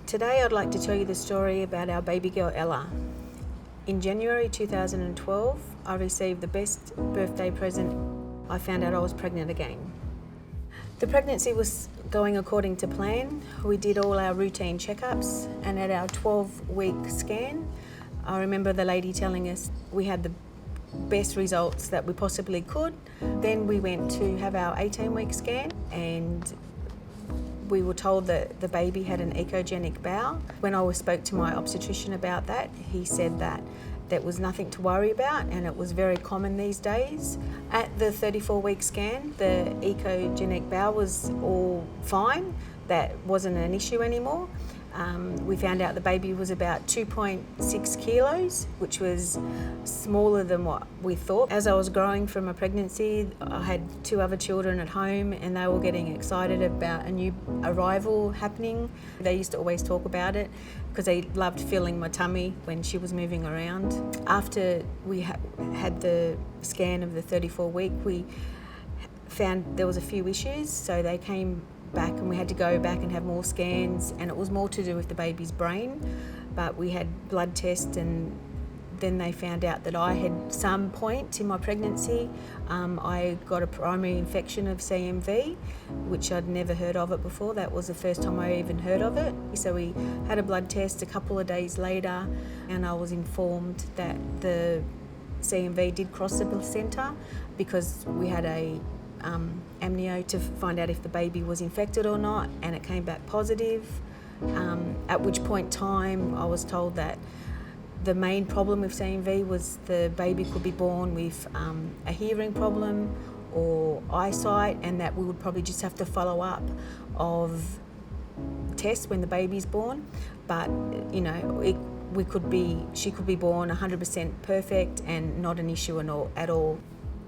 Today I'd like to tell you the story about our baby girl Ella. In January 2012, I received the best birthday present. I found out I was pregnant again. The pregnancy was going according to plan. We did all our routine checkups, and at our 12-week scan, I remember the lady telling us we had the best results that we possibly could. Then we went to have our 18-week scan, and we were told that the baby had an echogenic bowel. When I spoke to my obstetrician about that, he said that was nothing to worry about, and it was very common these days. At the 34-week scan, the echogenic bowel was all fine. That wasn't an issue anymore. We found out the baby was about 2.6 kilos, which was smaller than what we thought. As I was growing from a pregnancy, I had 2 other children at home, and they were getting excited about a new arrival happening. They used to always talk about it because they loved feeling my tummy when she was moving around. After we had the scan of the 34-week, we found there was a few issues, so they came back and we had to go back and have more scans, and it was more to do with the baby's brain. But we had blood tests, and then they found out that I had some point in my pregnancy. I got a primary infection of CMV, which I'd never heard of it before. That was the first time I even heard of it. So we had a blood test a couple of days later, and I was informed that the CMV did cross the placenta because we had a amnio to find out if the baby was infected or not, and it came back positive. At which point in time I was told that the main problem with CMV was the baby could be born with a hearing problem or eyesight, and that we would probably just have to follow up of tests when the baby's born. But she could be born 100% perfect and not an issue at all.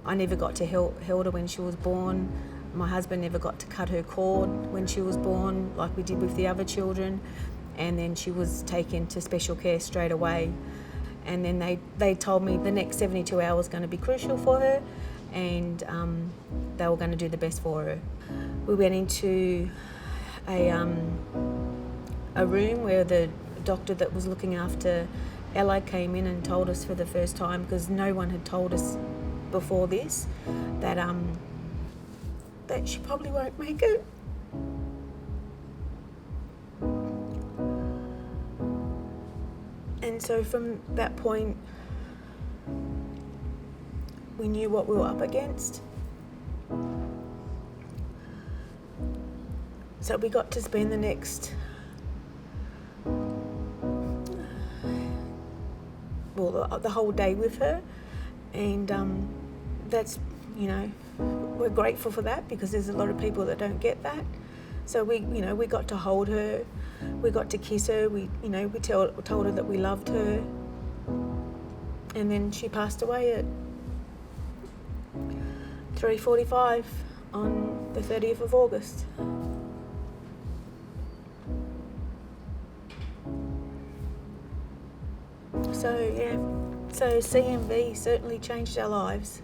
I never got to hold her when she was born. My husband never got to cut her cord when she was born like we did with the other children. And then she was taken to special care straight away. And then they told me the next 72 hours was going to be crucial for her, and they were going to do the best for her. We went into a room where the doctor that was looking after Ella came in and told us for the first time, because no one had told us before this, that she probably won't make it. And so from that point, we knew what we were up against. So we got to spend the next, the whole day with her. And that's, we're grateful for that, because there's a lot of people that don't get that. So we got to hold her, we got to kiss her, we told her that we loved her. And then she passed away at 3:45 on the 30th of August. So CMV certainly changed our lives.